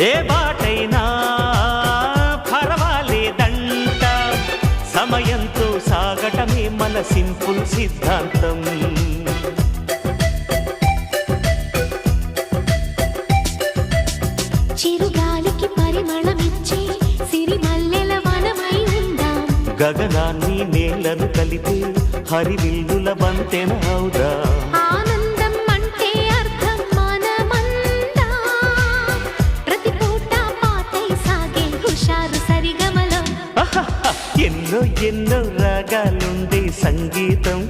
ఏ బాటైనా పర్వాలేదంట, సమయంతో సాగటమే మన సింపుల్ సిద్ధాంతం. చిరుగాలికి పరిమళమిచ్చే సిరిమల్లెల వనమై ఉందాం, గగనాన్ని నేలను కలిపే హరివిల్లుల బంతెన అవుదాం. ఆనందం అంటే అర్థం మనమందా, ప్రతి పూట పాటై సాగే హుషారు సరిగమలో. ఎన్నో ఎన్నో రాగాలుండే సంగీతం